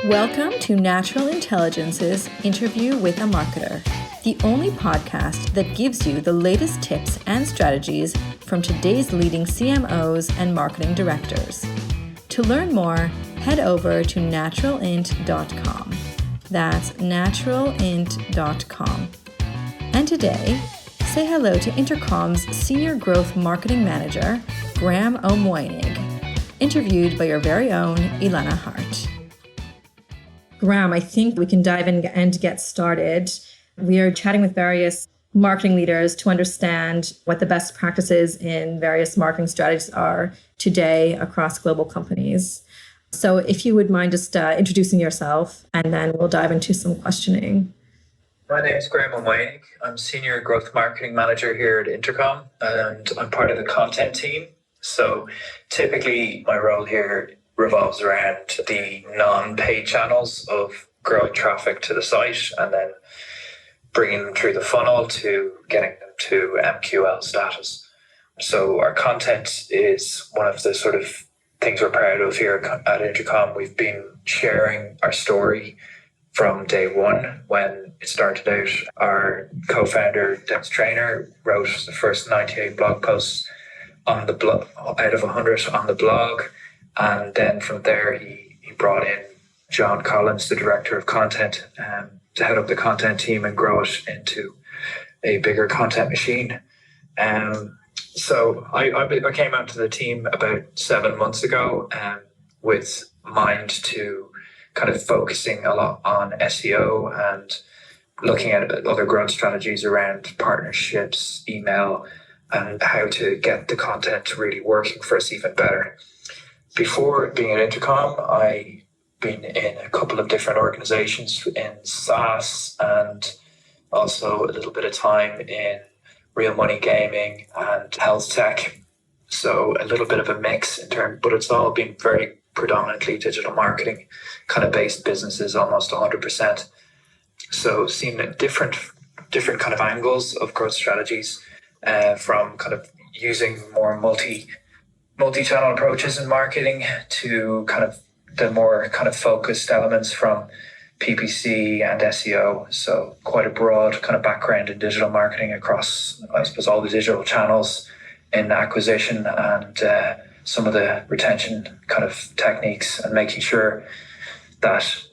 Welcome to Natural Intelligence's Interview with a Marketer, the only podcast that gives you the latest tips and strategies from today's leading CMOs and marketing directors. To learn more, head over to naturalint.com. That's naturalint.com. And today, say hello to Intercom's Senior Growth Marketing Manager, Graham Ó Maonaigh, interviewed by your very own Ilana Hart. Graham, I think we can dive in and get started. We are chatting with various marketing leaders to understand what the best practices in various marketing strategies are today across global companies. So if you would mind just introducing yourself, and then we'll dive into some questioning. My name is Graham Ó Maonaigh. I'm Senior Growth Marketing Manager here at Intercom, and I'm part of the content team. So typically my role here revolves around the non-paid channels of growing traffic to the site and then bringing them through the funnel to getting them to MQL status. So our content is one of the sort of things we're proud of here at Intercom. We've been sharing our story from day one when it started out. Our co-founder, Jens Reich, wrote the first 98 blog posts on the blog out of 100 on the blog. And then from there, he brought in John Collins, the director of content, to head up the content team and grow it into a bigger content machine. So I came onto the team about 7 months ago with mind to kind of focusing a lot on SEO and looking at other growth strategies around partnerships, email, and how to get the content really working for us even better. Before being at Intercom, I've been in a couple of different organizations in SaaS and also a little bit of time in real money gaming and health tech. So a little bit of a mix in terms, but it's all been very predominantly digital marketing kind of based businesses, almost 100%. So seeing different kind of angles of growth strategies from kind of using more multi-channel approaches in marketing to kind of the more kind of focused elements from PPC and SEO. So quite a broad kind of background in digital marketing across, I suppose, all the digital channels in acquisition and some of the retention kind of techniques, and making sure that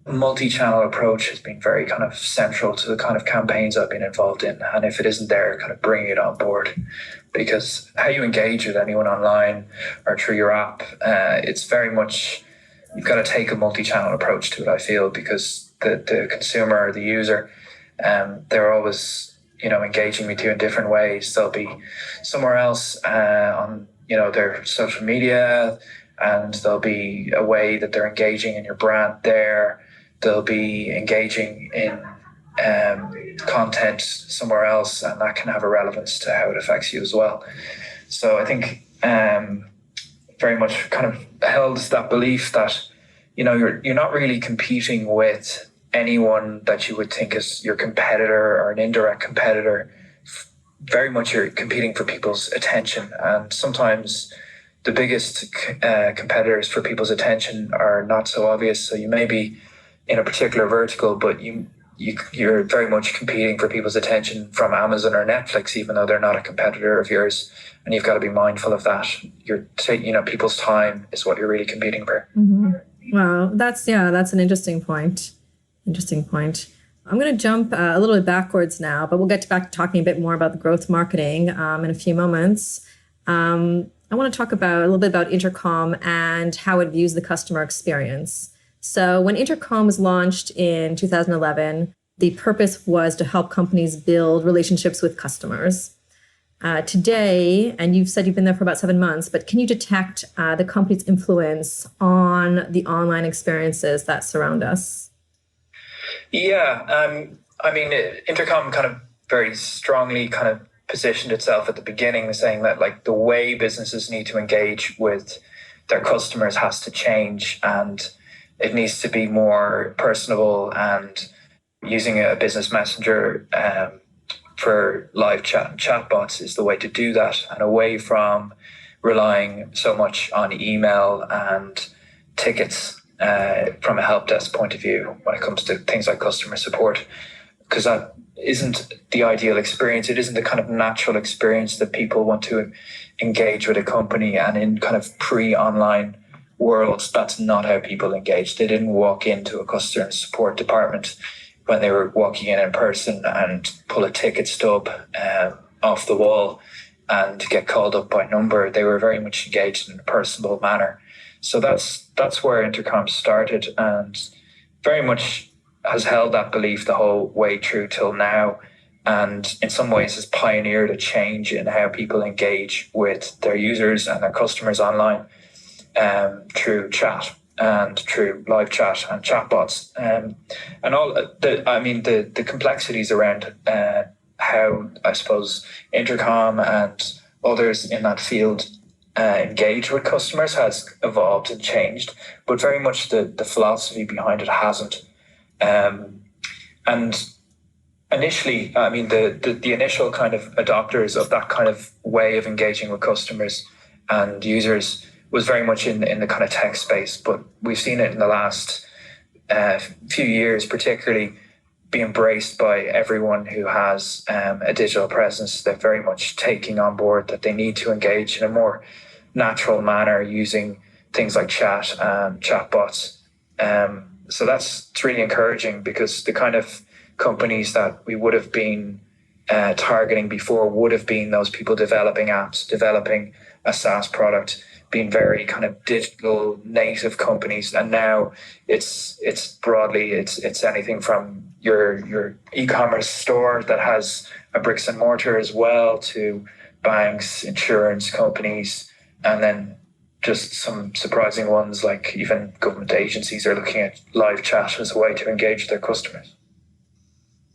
multi-channel approach has been very kind of central to the kind of campaigns I've been involved in. And if it isn't there, kind of bringing it on board. Because how you engage with anyone online or through your app, it's very much, you've got to take a multi-channel approach to it, I feel, because the consumer or the user, they're always, engaging with you in different ways. They'll be somewhere else on, their social media, and there'll be a way that they're engaging in your brand there. They'll be engaging in content somewhere else, and that can have a relevance to how it affects you as well. So I think very much kind of held that belief that you're not really competing with anyone that you would think is your competitor or an indirect competitor. Very much you're competing for people's attention, and sometimes the biggest competitors for people's attention are not so obvious. So you may be in a particular vertical, but you're very much competing for people's attention from Amazon or Netflix, even though they're not a competitor of yours. And you've got to be mindful of that. You're taking, people's time is what you're really competing for. Mm-hmm. Wow, that's an interesting point. I'm going to jump a little bit backwards now, but we'll get back to talking a bit more about the growth marketing in a few moments. I want to talk a little bit about Intercom and how it views the customer experience. So when Intercom was launched in 2011, the purpose was to help companies build relationships with customers. Today, and you've said you've been there for about 7 months, but can you detect the company's influence on the online experiences that surround us? Yeah, Intercom kind of very strongly kind of positioned itself at the beginning, saying that like the way businesses need to engage with their customers has to change, and it needs to be more personable, and using a business messenger for live chat and chatbots is the way to do that, and away from relying so much on email and tickets from a help desk point of view when it comes to things like customer support, because that isn't the ideal experience. It isn't the kind of natural experience that people want to engage with a company. And in kind of pre-online worlds, that's not how people engage. They didn't walk into a customer support department when they were walking in person and pull a ticket stub off the wall and get called up by number. They were very much engaged in a personable manner. So that's where Intercom started, and very much has held that belief the whole way through till now, and in some ways has pioneered a change in how people engage with their users and their customers online through chat and through live chat and chatbots, and all the complexities around how, I suppose, Intercom and others in that field engage with customers has evolved and changed, but very much the philosophy behind it hasn't. And initially, the initial kind of adopters of that kind of way of engaging with customers and users was very much in the kind of tech space, but we've seen it in the last few years, particularly be embraced by everyone who has a digital presence. They're very much taking on board that they need to engage in a more natural manner using things like chat and chatbots. So it's really encouraging, because the kind of companies that we would have been targeting before would have been those people developing apps, developing a SaaS product, being very kind of digital native companies. And now it's broadly, it's anything from your e-commerce store that has a bricks and mortar as well, to banks, insurance companies, and then just some surprising ones like even government agencies are looking at live chat as a way to engage with their customers.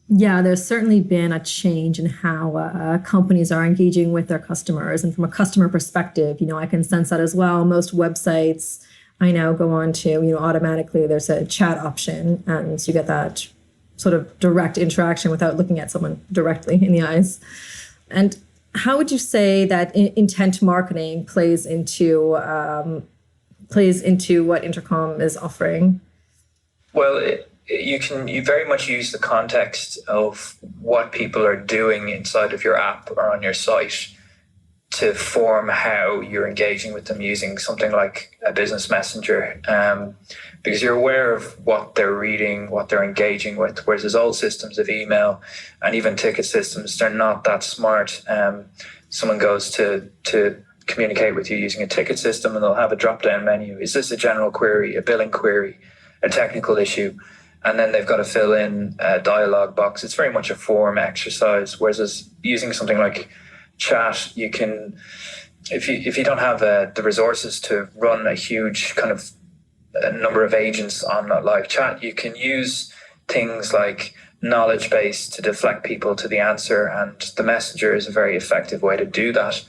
Yeah, there's certainly been a change in how companies are engaging with their customers. And from a customer perspective, I can sense that as well. Most websites I now go on to, automatically there's a chat option, and you get that sort of direct interaction without looking at someone directly in the eyes. And how would you say that intent marketing plays into what Intercom is offering? Well, you very much use the context of what people are doing inside of your app or on your site to form how you're engaging with them using something like a business messenger, because you're aware of what they're reading, what they're engaging with, whereas there's old systems of email and even ticket systems, they're not that smart. Someone goes to communicate with you using a ticket system, and they'll have a drop-down menu. Is this a general query, a billing query, a technical issue? And then they've got to fill in a dialogue box. It's very much a form exercise, whereas using something like chat, you can, if you don't have the resources to run a huge kind of a number of agents on that live chat, you can use things like knowledge base to deflect people to the answer, and the messenger is a very effective way to do that.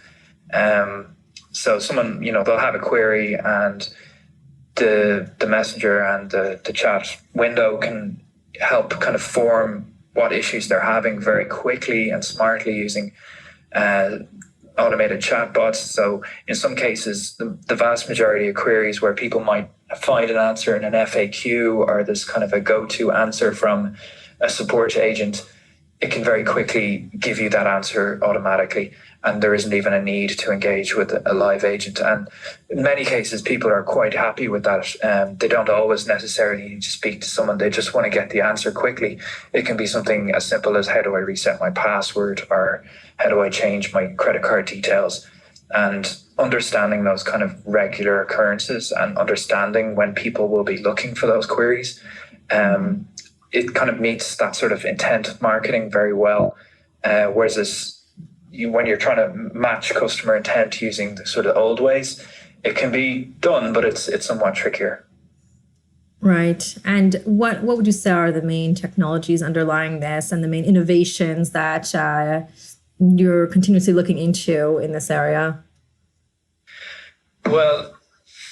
So someone, they'll have a query, and the messenger and the chat window can help kind of form what issues they're having very quickly and smartly using automated chatbots. So in some cases, the vast majority of queries where people might find an answer in an FAQ, or there's kind of a go-to answer from a support agent, it can very quickly give you that answer automatically, and there isn't even a need to engage with a live agent. And in many cases, people are quite happy with that. They don't always necessarily need to speak to someone. They just want to get the answer quickly. It can be something as simple as, how do I reset my password, or how do I change my credit card details? And understanding those kind of regular occurrences and understanding when people will be looking for those queries, it kind of meets that sort of intent marketing very well. Whereas when you're trying to match customer intent using the sort of old ways, it can be done, but it's somewhat trickier. Right. And what would you say are the main technologies underlying this, and the main innovations that you're continuously looking into in this area? Well,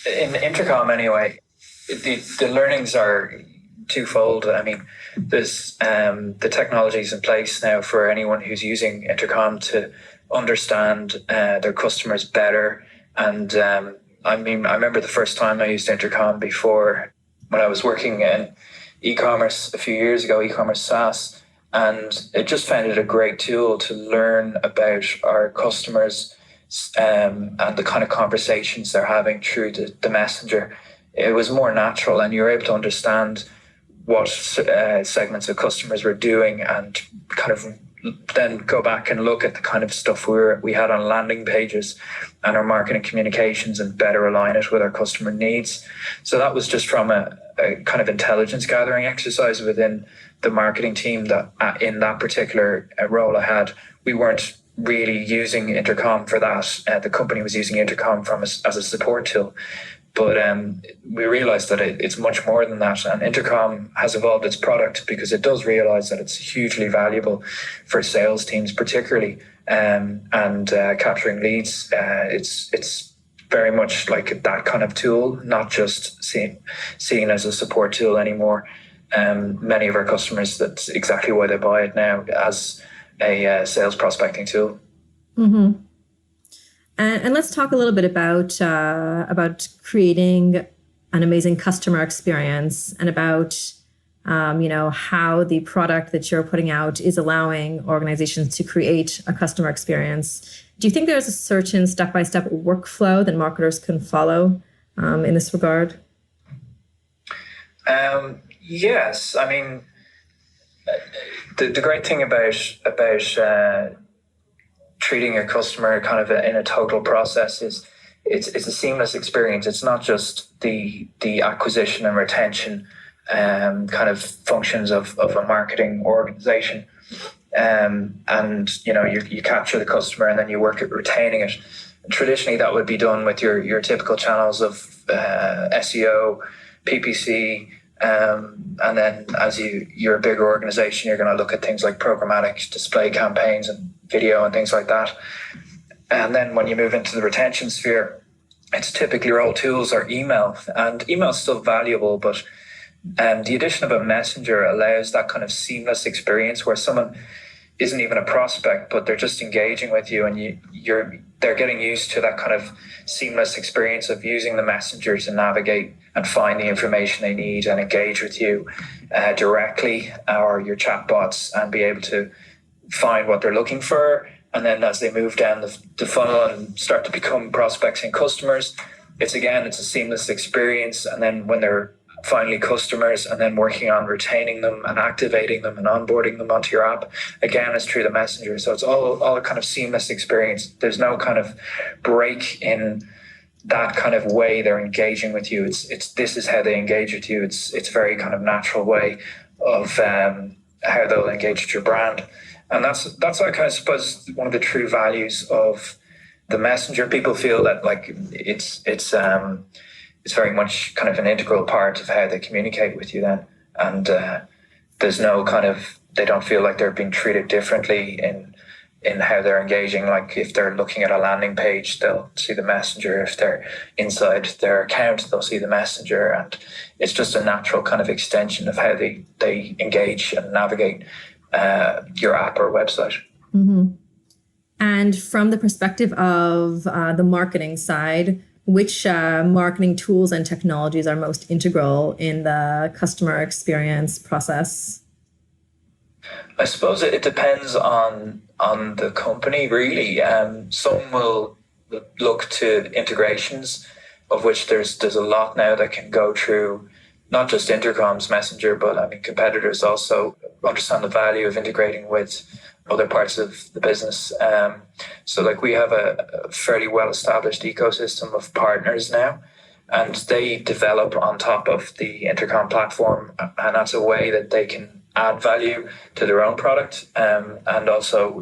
in Intercom anyway, the learnings are twofold. I mean, there's the technologies in place now for anyone who's using Intercom to understand their customers better. And I remember the first time I used Intercom before when I was working in e-commerce a few years ago, e-commerce SaaS, and I just found it a great tool to learn about our customers and the kind of conversations they're having through the messenger. It was more natural, and you were able to understand what segments of customers were doing, and kind of then go back and look at the kind of stuff we had on landing pages and our marketing communications and better align it with our customer needs. So that was just from a kind of intelligence gathering exercise within the marketing team, that in that particular role I had, we weren't really using Intercom for that. The company was using Intercom as a support tool. But we realized that it's much more than that. And Intercom has evolved its product because it does realize that it's hugely valuable for sales teams, particularly, and capturing leads. It's very much like that kind of tool, not just seen as a support tool anymore. Many of our customers, that's exactly why they buy it now, as a sales prospecting tool. Mm-hmm. And let's talk a little bit about creating an amazing customer experience, and about how the product that you're putting out is allowing organizations to create a customer experience. Do you think there's a certain step-by-step workflow that marketers can follow in this regard? Yes, I mean, the great thing about treating your customer kind of in a total process is it's a seamless experience. It's not just the acquisition and retention kind of functions of a marketing organization. And you capture the customer and then you work at retaining it. Traditionally, that would be done with your typical channels of SEO, PPC, and then as you're a bigger organization, you're going to look at things like programmatic display campaigns and video and things like that. And then when you move into the retention sphere, it's typically all tools or email, and email is still valuable, but the addition of a messenger allows that kind of seamless experience where someone isn't even a prospect, but they're just engaging with you, and they're getting used to that kind of seamless experience of using the messenger to navigate and find the information they need and engage with you directly, or your chatbots, and be able to find what they're looking for. And then as they move down the funnel and start to become prospects and customers, it's a seamless experience. And then when they're finally customers, and then working on retaining them and activating them and onboarding them onto your app, again, it's through the messenger. So it's all a kind of seamless experience. There's no kind of break in that kind of way they're engaging with you. This is how they engage with you. It's a very kind of natural way of how they'll engage with your brand. And that's like, I suppose, one of the true values of the messenger. People feel that like it's very much kind of an integral part of how they communicate with you then. And there's no kind of, they don't feel like they're being treated differently in how they're engaging. Like if they're looking at a landing page, they'll see the messenger. If they're inside their account, they'll see the messenger. And it's just a natural kind of extension of how they engage and navigate your app or website. Mm-hmm. And from the perspective of the marketing side, which marketing tools and technologies are most integral in the customer experience process? I suppose it depends on the company, really. Some will look to integrations, of which there's a lot now that can go through not just Intercom's messenger, but I mean competitors also understand the value of integrating with other parts of the business. So like we have a fairly well-established ecosystem of partners now, and they develop on top of the Intercom platform, and that's a way that they can add value to their own product. And also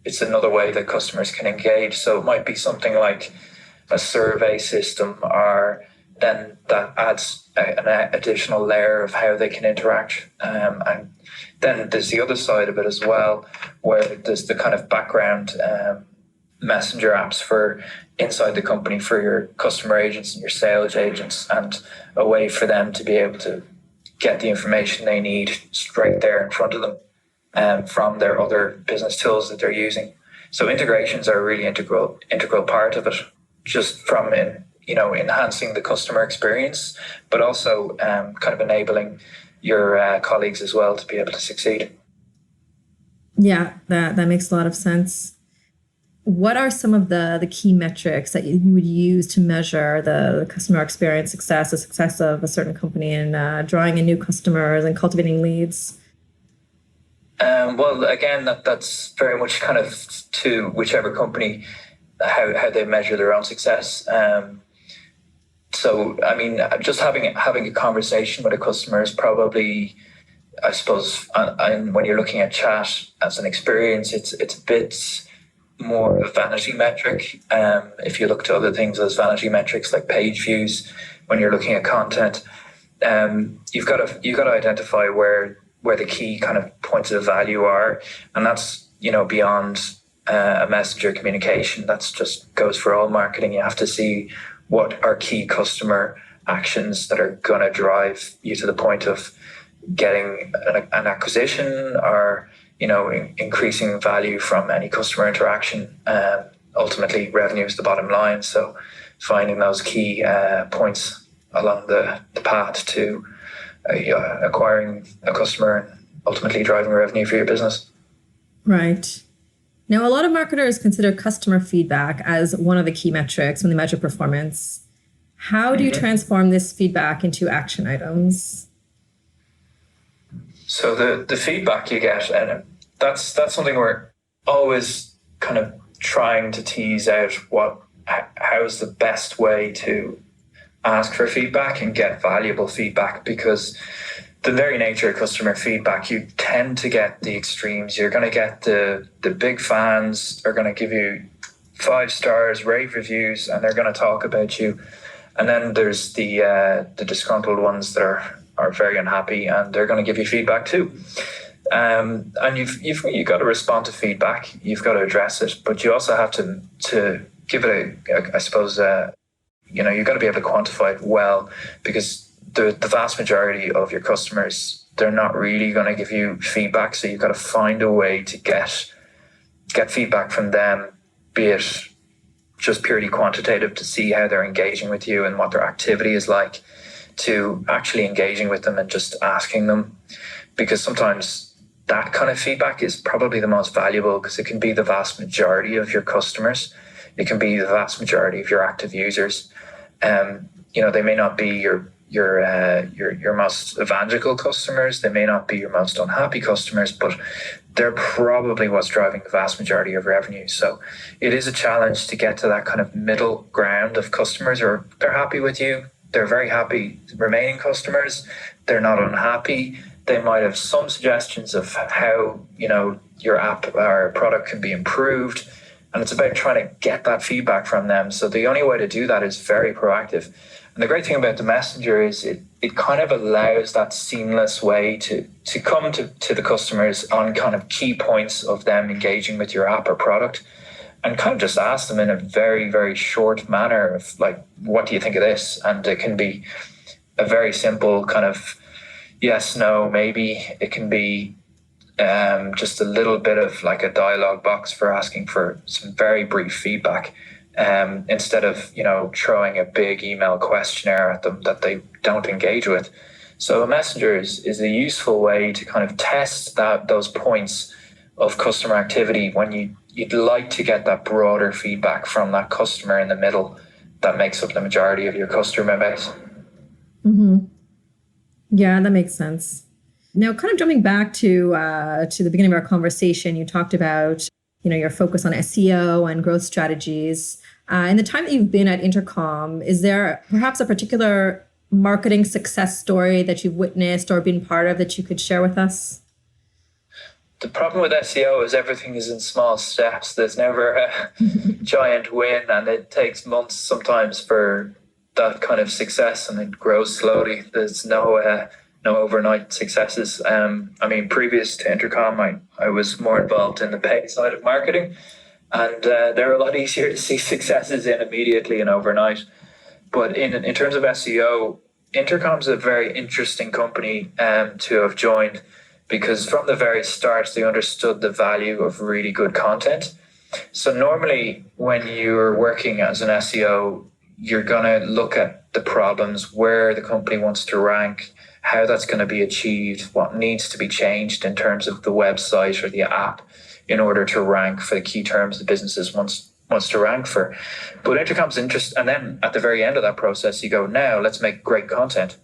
it's another way that customers can engage. So it might be something like a survey system, or then that adds an additional layer of how they can interact. And then there's the other side of it as well, where there's the kind of background messenger apps for inside the company for your customer agents and your sales agents, and a way for them to be able to get the information they need straight there in front of them from their other business tools that they're using. So integrations are a really integral part of it. Just from an enhancing the customer experience, but also kind of enabling your colleagues as well to be able to succeed. Yeah, that makes a lot of sense. What are some of the key metrics that you would use to measure the customer experience success, the success of a certain company in drawing in new customers and cultivating leads? Well, again, that's very much kind of to whichever company, how they measure their own success. So, I mean, just having a conversation with a customer is probably, I suppose, and when you're looking at chat as an experience, it's a bit more of a vanity metric. If you look to other things as vanity metrics like page views, when you're looking at content, you've got to identify where the key kind of points of value are, and that's beyond a messenger communication. That's just goes for all marketing. You have to see what are key customer actions that are going to drive you to the point of getting an acquisition or increasing value from any customer interaction. Ultimately, revenue is the bottom line. So finding those key points along the path to acquiring a customer and ultimately driving revenue for your business. Right. Now, a lot of marketers consider customer feedback as one of the key metrics when they measure performance. How do you transform this feedback into action items? So the feedback you get, and that's something we're always kind of trying to tease out how's the best way to ask for feedback and get valuable feedback, because the very nature of customer feedback, you tend to get the extremes. You're going to get the big fans are going to give you 5 stars, rave reviews, and they're going to talk about you. And then there's the disgruntled ones that are very unhappy, and they're going to give you feedback too. And you've got to respond to feedback. You've got to address it, but you also have to give it I suppose you've got to be able to quantify it well, because the vast majority of your customers, they're not really going to give you feedback. So you've got to find a way to get feedback from them, be it just purely quantitative to see how they're engaging with you and what their activity is like, to actually engaging with them and just asking them. Because sometimes that kind of feedback is probably the most valuable, because it can be the vast majority of your customers. It can be the vast majority of your active users. They may not be your most evangelical customers. They may not be your most unhappy customers, but they're probably what's driving the vast majority of revenue. So it is a challenge to get to that kind of middle ground of customers, or they're happy with you, they're very happy remaining customers, they're not unhappy. They might have some suggestions of how your app or product can be improved, and it's about trying to get that feedback from them. So the only way to do that is very proactive. And the great thing about the messenger is it kind of allows that seamless way to come to the customers on kind of key points of them engaging with your app or product, and kind of just ask them in a very, very short manner of like, what do you think of this? And it can be a very simple kind of yes, no, maybe. It can be just a little bit of like a dialogue box for asking for some very brief feedback. Instead of throwing a big email questionnaire at them that they don't engage with. So a messenger is a useful way to kind of test those points of customer activity when you'd like to get that broader feedback from that customer in the middle that makes up the majority of your customer base. Mm-hmm. Yeah, that makes sense. Now, kind of jumping back to the beginning of our conversation, you talked about your focus on SEO and growth strategies. In the time that you've been at Intercom, is there perhaps a particular marketing success story that you've witnessed or been part of that you could share with us? The problem with SEO is everything is in small steps. There's never a giant win, and it takes months sometimes for that kind of success, and it grows slowly. There's no overnight successes. Previous to Intercom, I was more involved in the paid side of marketing, and they're a lot easier to see successes in immediately and overnight. But in terms of SEO, Intercom's a very interesting company to have joined, because from the very start, they understood the value of really good content. So normally when you're working as an SEO, you're going to look at the problems, where the company wants to rank, how that's going to be achieved, what needs to be changed in terms of the website or the app in order to rank for the key terms the businesses wants to rank for. But Intercom's interest, and then at the very end of that process, you go, now let's make great content.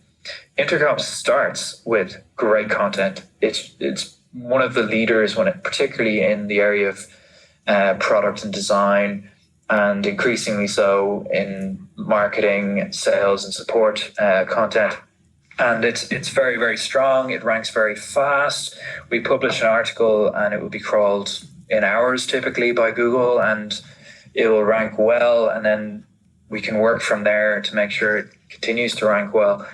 Intercom starts with great content. It's one of the leaders particularly in the area of product and design, and increasingly so in marketing, sales, and support content. And it's very, very strong. It ranks very fast. We publish an article and it will be crawled in hours typically by Google, and it will rank well. And then we can work from there to make sure it continues to rank well.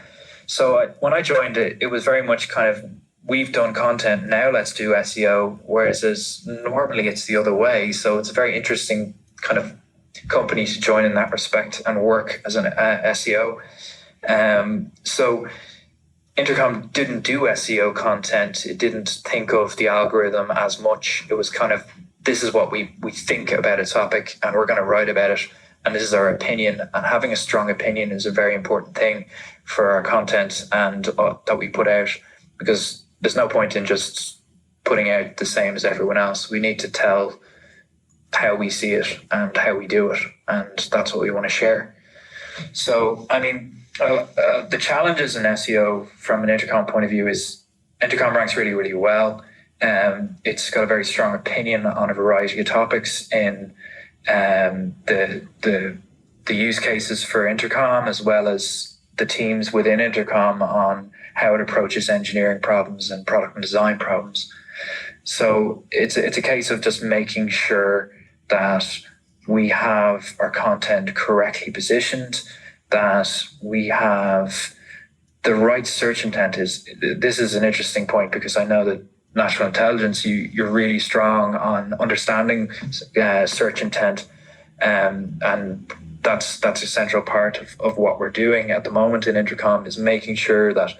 So when I joined it, it was very much kind of, we've done content, now let's do SEO, whereas normally it's the other way. So it's a very interesting kind of company to join in that respect and work as an SEO. So Intercom didn't do SEO content. It didn't think of the algorithm as much. It was kind of, this is what we think about a topic and we're going to write about it. And this is our opinion. And having a strong opinion is a very important thing for our content and that we put out, because there's no point in just putting out the same as everyone else. We need to tell how we see it and how we do it. And that's what we want to share. So, I mean, the challenges in SEO from an Intercom point of view is Intercom ranks really, really well. It's got a very strong opinion on a variety of topics in the use cases for Intercom, as well as the teams within Intercom on how it approaches engineering problems and product and design problems. So it's a case of just making sure that we have our content correctly positioned, that we have the right search intent. This is an interesting point, because I know that national intelligence, you're really strong on understanding search intent, and that's a central part of what we're doing at the moment in Intercom, is making sure that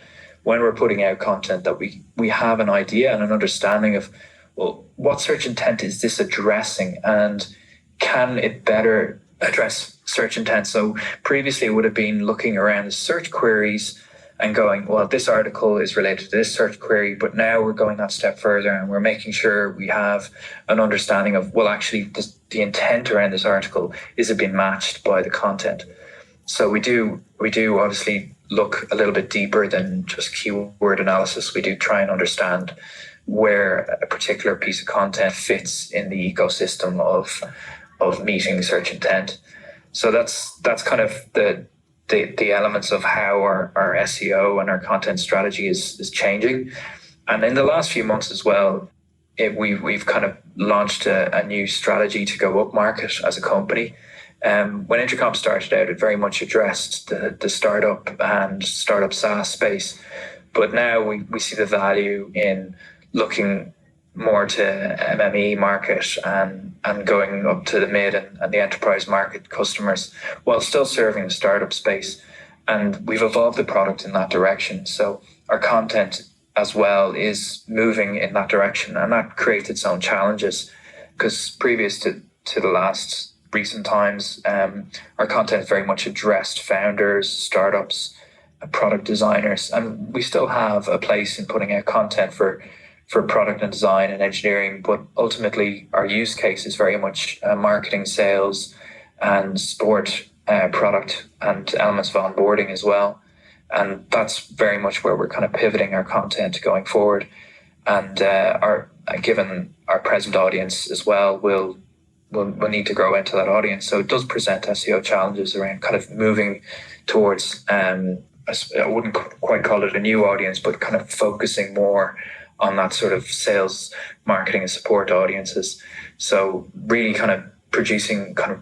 when we're putting out content that we have an idea and an understanding of, well, what search intent is this addressing, and can it better address search intent? So previously it would have been looking around search queries and going, well, this article is related to this search query, but now we're going that step further and we're making sure we have an understanding of, well, actually the intent around this article, is it being matched by the content? So we do obviously look a little bit deeper than just keyword analysis. We do try and understand where a particular piece of content fits in the ecosystem of meeting search intent. So that's kind of the elements of how our SEO and our content strategy is changing. And in the last few months as well, we've kind of launched a new strategy to go up market as a company. When Intercom started out, it very much addressed the startup and startup SaaS space. But now we see the value in looking more to MME market and going up to the mid and the enterprise market customers, while still serving the startup space. And we've evolved the product in that direction. So our content as well is moving in that direction, and that creates its own challenges, because previous to the last recent times, our content very much addressed founders, startups, product designers, and we still have a place in putting out content for product and design and engineering, but ultimately our use case is very much marketing, sales, and support, product and elements of onboarding as well. And that's very much where we're kind of pivoting our content going forward. And given our present audience as well, we'll need to grow into that audience. So it does present SEO challenges around kind of moving towards, I wouldn't quite call it a new audience, but kind of focusing more on that sort of sales, marketing, and support audiences. So really kind of producing kind of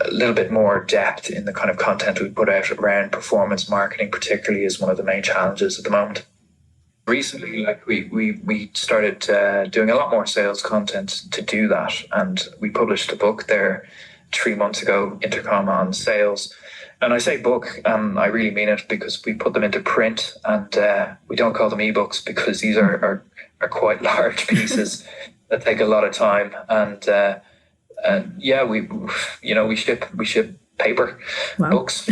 a little bit more depth in the kind of content we put out around performance marketing, particularly, is one of the main challenges at the moment. Recently, like we started doing a lot more sales content to do that, and we published a book there 3 months ago, Intercom on Sales. And I say book, I really mean it, because we put them into print, and we don't call them ebooks because these are quite large pieces that take a lot of time. And yeah, we ship paper, Wow. books.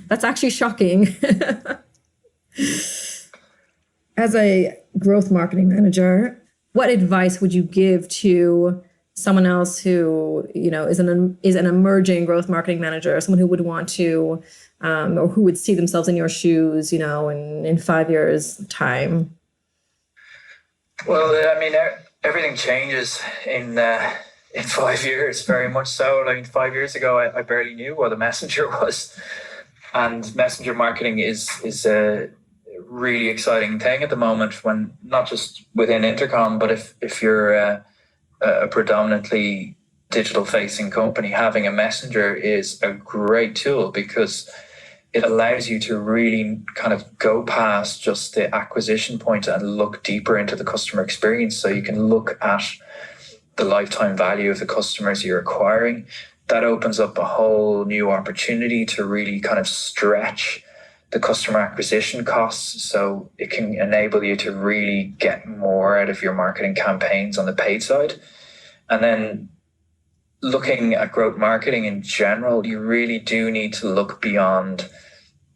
That's actually shocking. As a growth marketing manager, what advice would you give to someone else who, is an emerging growth marketing manager, someone who would want to, or who would see themselves in your shoes, in 5 years' time? Well, I mean, everything changes in 5 years, very much so. Like 5 years ago, I barely knew what a messenger was, and messenger marketing is a really exciting thing at the moment. When not just within Intercom, but if you're a predominantly digital-facing company, having a messenger is a great tool because it allows you to really kind of go past just the acquisition point and look deeper into the customer experience. So you can look at the lifetime value of the customers you're acquiring. That opens up a whole new opportunity to really kind of stretch the customer acquisition costs. So it can enable you to really get more out of your marketing campaigns on the paid side. And then looking at growth marketing in general, you really do need to look beyond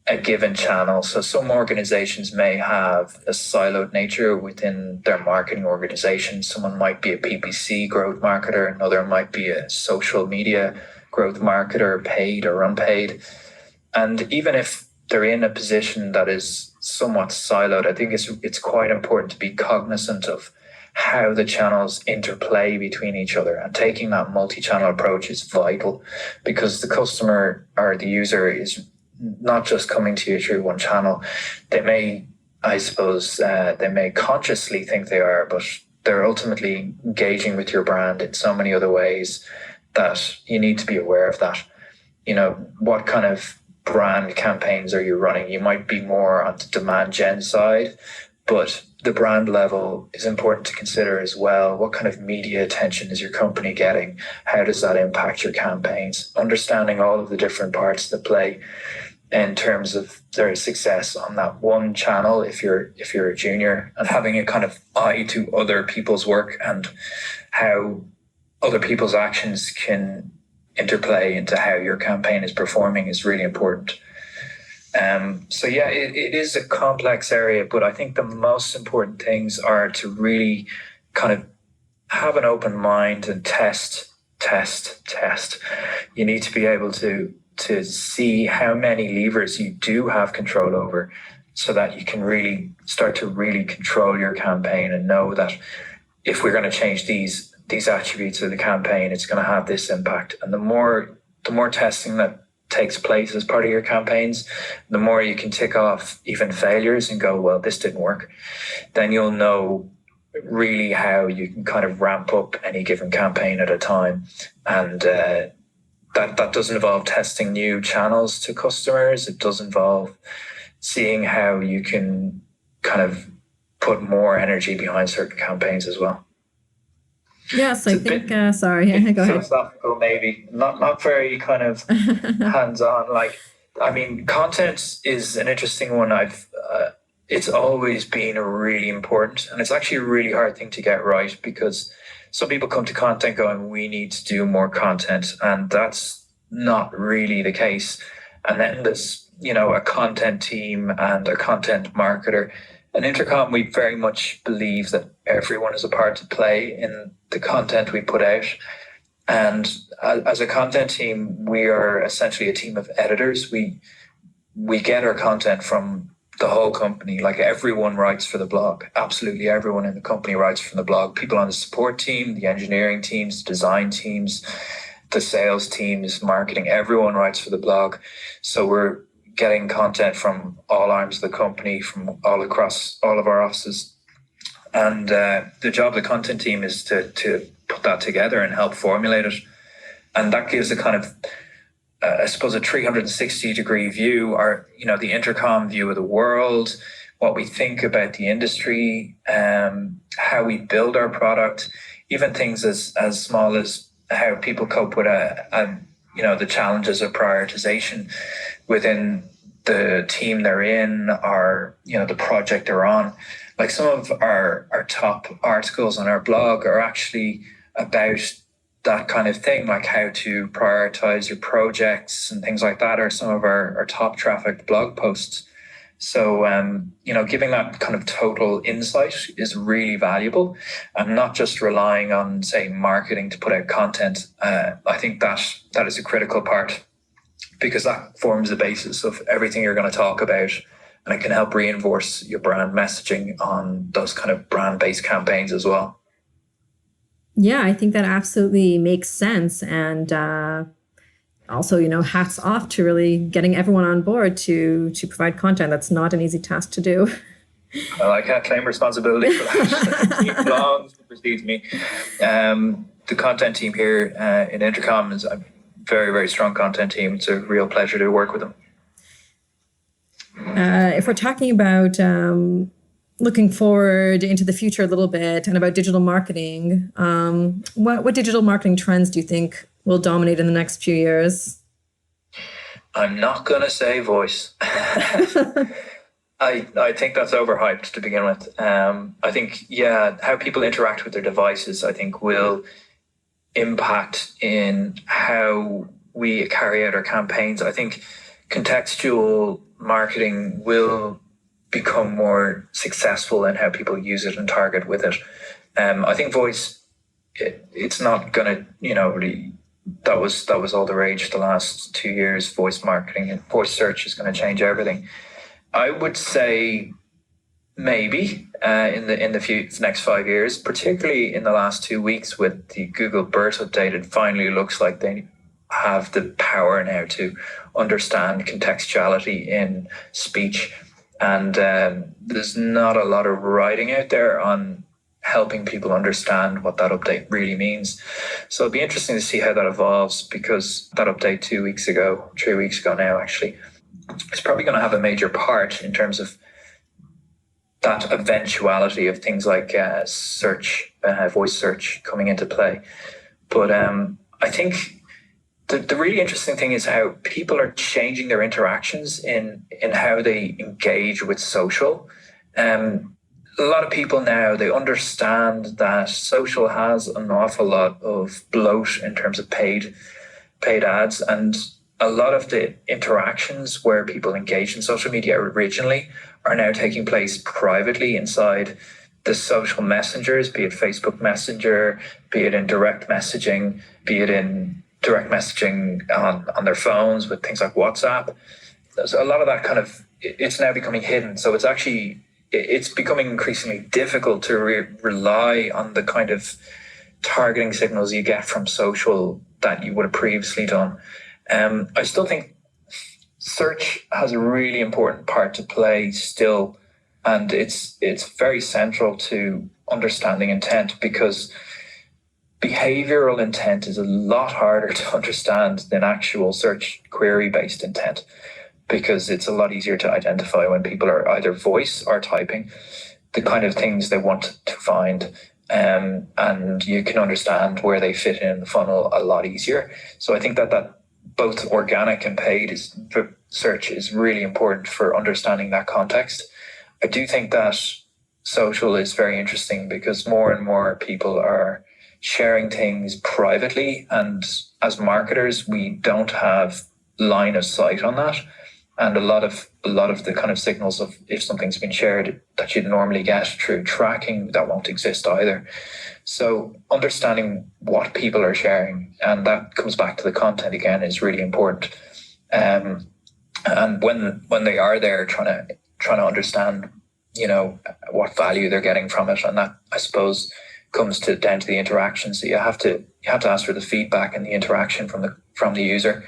a given channel. So some organizations may have a siloed nature within their marketing organization. Someone might be a PPC growth marketer, another might be a social media growth marketer, paid or unpaid. And even if they're in a position that is somewhat siloed, I think it's quite important to be cognizant of how the channels interplay between each other. And taking that multi-channel approach is vital because the customer or the user is not just coming to you through one channel. They may, I suppose, they may consciously think they are, but they're ultimately engaging with your brand in so many other ways that you need to be aware of that. What kind of brand campaigns are you running? You might be more on the demand gen side, but the brand level is important to consider as well. What kind of media attention is your company getting? How does that impact your campaigns? Understanding all of the different parts that play in terms of their success on that one channel if you're a junior, and having a kind of eye to other people's work and how other people's actions can interplay into how your campaign is performing is really important. It is a complex area, but I think the most important things are to really kind of have an open mind and test. You need to be able to see how many levers you do have control over so that you can really start to really control your campaign and know that if we're going to change these attributes of the campaign, it's going to have this impact. And the more testing that takes place as part of your campaigns, the more you can tick off even failures and go, well, this didn't work. Then you'll know really how you can kind of ramp up any given campaign at a time. And that does involve testing new channels to customers. It does involve seeing how you can kind of put more energy behind certain campaigns as well. Yes, I think, sorry, go ahead. Philosophical, maybe. Not very kind of hands-on. Content is an interesting one. It's always been really important, and it's actually a really hard thing to get right because some people come to content going, we need to do more content, and that's not really the case. And then there's, a content team and a content marketer. In Intercom, we very much believe that everyone is a part to play in the content we put out. And as a content team, we are essentially a team of editors. We get our content from the whole company. Like, everyone writes for the blog. Absolutely everyone in the company writes from the blog. People on the support team, the engineering teams, design teams, the sales teams, marketing, everyone writes for the blog. So we're getting content from all arms of the company, from all across all of our offices. And the job of the content team is to put that together and help formulate it. And that gives a kind of, I suppose, a 360-degree view, or, the Intercom view of the world, what we think about the industry, how we build our product, even things as small as how people cope with the challenges of prioritization within the team they're in, or the project they're on. Like, some of our top articles on our blog are actually about that kind of thing, like how to prioritize your projects and things like that, are some of our top trafficked blog posts. So, giving that kind of total insight is really valuable, and not just relying on, say, marketing to put out content. I think that is a critical part, because that forms the basis of everything you're going to talk about, and it can help reinforce your brand messaging on those kind of brand-based campaigns as well. Yeah, I think that absolutely makes sense. And also, hats off to really getting everyone on board to provide content. That's not an easy task to do. Well, I can't claim responsibility for that. It belongs to precedes me. The content team here in Intercom is a very, very strong content team. It's a real pleasure to work with them. If we're talking about looking forward into the future a little bit and about digital marketing, what digital marketing trends do you think will dominate in the next few years? I'm not going to say voice. I think that's overhyped to begin with. I think, how people interact with their devices, I think, will impact in how we carry out our campaigns. I think contextual marketing will become more successful in how people use it and target with it. I think voice, it's not going to, really, that was all the rage the last 2 years. Voice marketing and voice search is going to change everything. I would say maybe in the next 5 years, particularly in the last 2 weeks with the Google BERT update, it finally looks like they have the power now to understand contextuality in speech. And there's not a lot of writing out there on helping people understand what that update really means. So it'll be interesting to see how that evolves, because that update 3 weeks ago now, actually, it's probably going to have a major part in terms of that eventuality of things like search, voice search coming into play. But I think the really interesting thing is how people are changing their interactions in how they engage with social. A lot of people now, they understand that social has an awful lot of bloat in terms of paid ads, and a lot of the interactions where people engage in social media originally are now taking place privately inside the social messengers, be it Facebook Messenger, be it in direct messaging, be it in direct messaging on their phones with things like WhatsApp. There's a lot of that kind of, it's now becoming hidden. So it's becoming increasingly difficult to rely on the kind of targeting signals you get from social that you would have previously done. I still think search has a really important part to play still, and it's very central to understanding intent, because behavioral intent is a lot harder to understand than actual search query-based intent, because it's a lot easier to identify when people are either voice or typing the kind of things they want to find. And you can understand where they fit in the funnel a lot easier. So I think that both organic and paid search is really important for understanding that context. I do think that social is very interesting, because more and more people are sharing things privately, and as marketers, we don't have line of sight on that. And a lot of the kind of signals of if something's been shared that you'd normally get through tracking, that won't exist either. So understanding what people are sharing, and that comes back to the content again, is really important. And when they are there, trying to understand, what value they're getting from it, and that, I suppose, comes down to the interaction. So you have to ask for the feedback and the interaction from the user,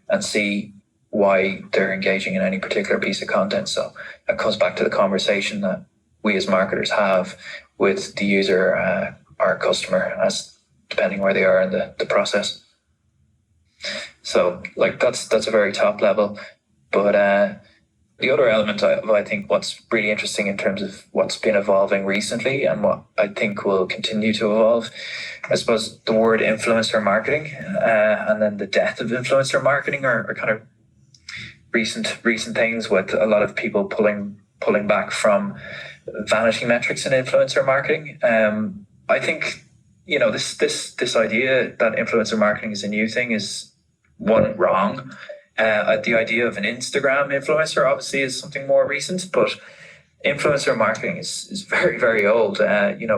and see why they're engaging in any particular piece of content. So that comes back to the conversation that we as marketers have with the user, our customer, as depending where they are in the process. So that's a very top level. But the other element I think what's really interesting in terms of what's been evolving recently, and what I think will continue to evolve, I suppose the word influencer marketing and then the death of influencer marketing are kind of recent things, with a lot of people pulling back from vanity metrics in influencer marketing. I think, this idea that influencer marketing is a new thing is one wrong. The idea of an Instagram influencer obviously is something more recent, but influencer marketing is very, very old.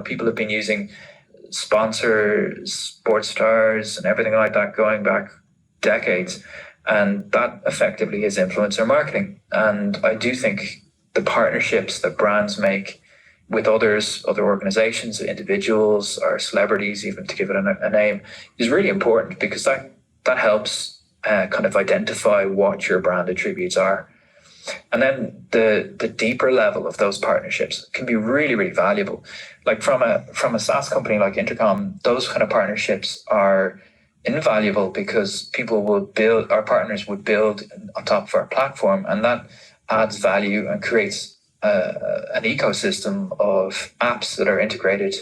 People have been using sponsors, sports stars, and everything like that going back decades. And that effectively is influencer marketing. And I do think the partnerships that brands make with other organizations, individuals, or celebrities, even to give it a name, is really important, because that helps kind of identify what your brand attributes are. And then the deeper level of those partnerships can be really, really valuable. Like from a SaaS company like Intercom, those kind of partnerships are invaluable, because our partners would build on top of our platform, and that adds value and creates an ecosystem of apps that are integrated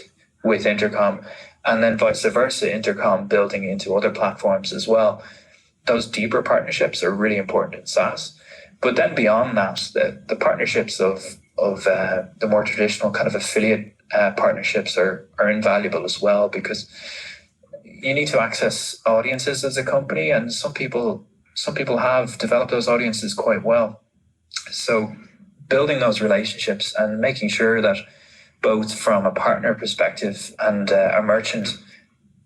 with Intercom, and then vice versa, Intercom building into other platforms as well. Those deeper partnerships are really important in SaaS. But then beyond that, the partnerships of the more traditional kind of affiliate partnerships are invaluable as well, because you need to access audiences as a company, and some people have developed those audiences quite well. So building those relationships and making sure that both from a partner perspective and a merchant,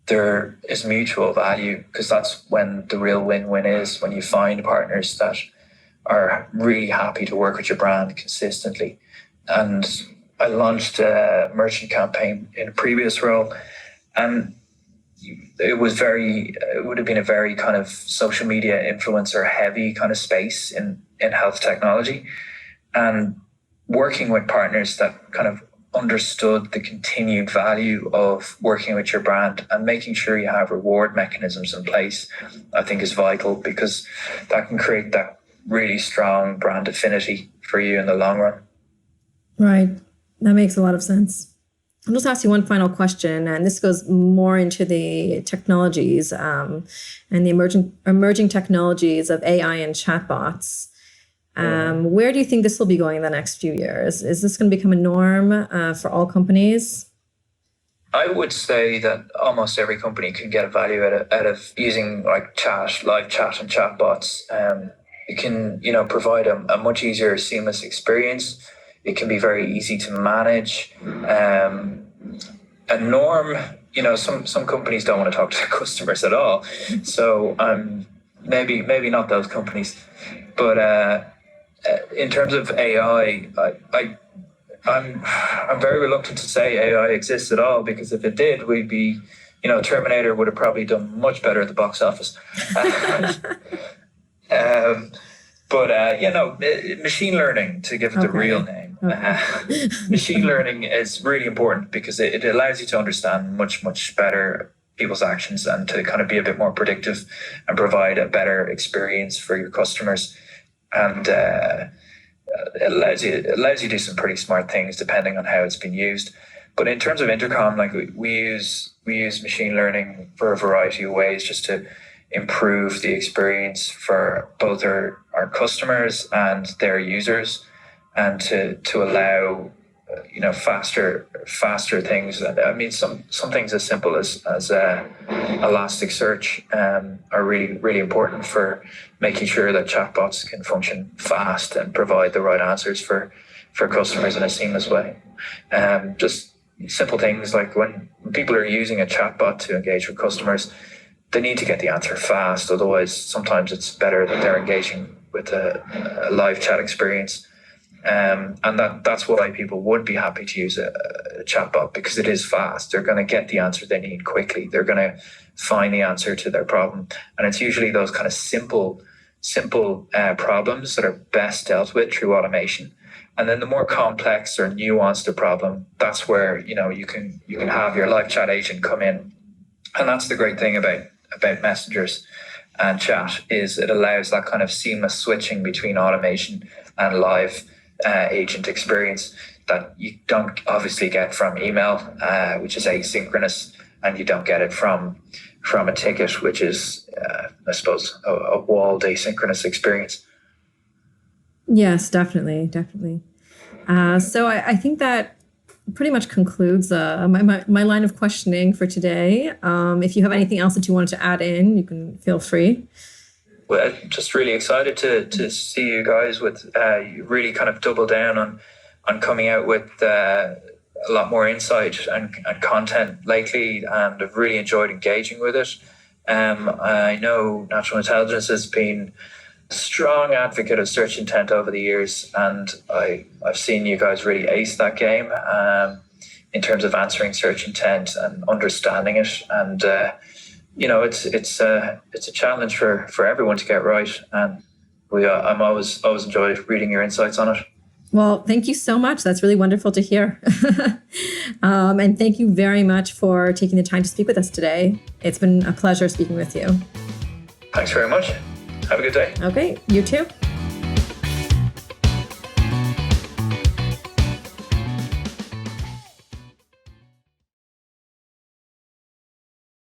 there is mutual value, because that's when the real win-win is, when you find partners that are really happy to work with your brand consistently. And I launched a merchant campaign in a previous role, and it would have been a very kind of social media influencer heavy kind of space in health technology, and working with partners that kind of understood the continued value of working with your brand and making sure you have reward mechanisms in place, I think is vital, because that can create that really strong brand affinity for you in the long run. Right. That makes a lot of sense. I'll just ask you one final question, and this goes more into the technologies and the emerging technologies of AI and chatbots. Where do you think this will be going in the next few years? Is this going to become a norm for all companies? I would say that almost every company can get a value out of using like live chat and chatbots. It can, provide a much easier, seamless experience. It can be very easy to manage. A norm, some companies don't want to talk to their customers at all. So maybe not those companies. But in terms of AI, I'm very reluctant to say AI exists at all, because if it did, we'd be, Terminator would have probably done much better at the box office. Machine learning, to give it the real name. Machine learning is really important, because it allows you to understand much, much better people's actions, and to kind of be a bit more predictive and provide a better experience for your customers. And it allows you to do some pretty smart things depending on how it's been used. But in terms of Intercom, like we use machine learning for a variety of ways, just to improve the experience for both our customers and their users, and to allow faster things. I mean, some things as simple as Elasticsearch are really, really important for making sure that chatbots can function fast and provide the right answers for customers in a seamless way. Just simple things like when people are using a chatbot to engage with customers, they need to get the answer fast. Otherwise, sometimes it's better that they're engaging with a live chat experience. And that's why people would be happy to use a chatbot, because it is fast. They're going to get the answer they need quickly. They're going to find the answer to their problem. And it's usually those kind of simple problems that are best dealt with through automation. And then the more complex or nuanced a problem, that's where you can have your live chat agent come in. And that's the great thing about messengers and chat, is it allows that kind of seamless switching between automation and live agent experience that you don't obviously get from email, which is asynchronous, and you don't get it from a ticket, which is, I suppose, a walled asynchronous experience. Yes, definitely. So I think that pretty much concludes my line of questioning for today. If you have anything else that you wanted to add in, you can feel free. Well, just really excited to see you guys with really kind of double down on coming out with a lot more insight and content lately, and I've really enjoyed engaging with it. I know natural intelligence has been a strong advocate of search intent over the years, and I've seen you guys really ace that game in terms of answering search intent and understanding it. And it's a challenge for everyone to get right, and I'm always enjoyed reading your insights on it. Well, thank you so much. That's really wonderful to hear. And thank you very much for taking the time to speak with us today. It's been a pleasure speaking with you. Thanks very much. Have a good day. Okay, you too.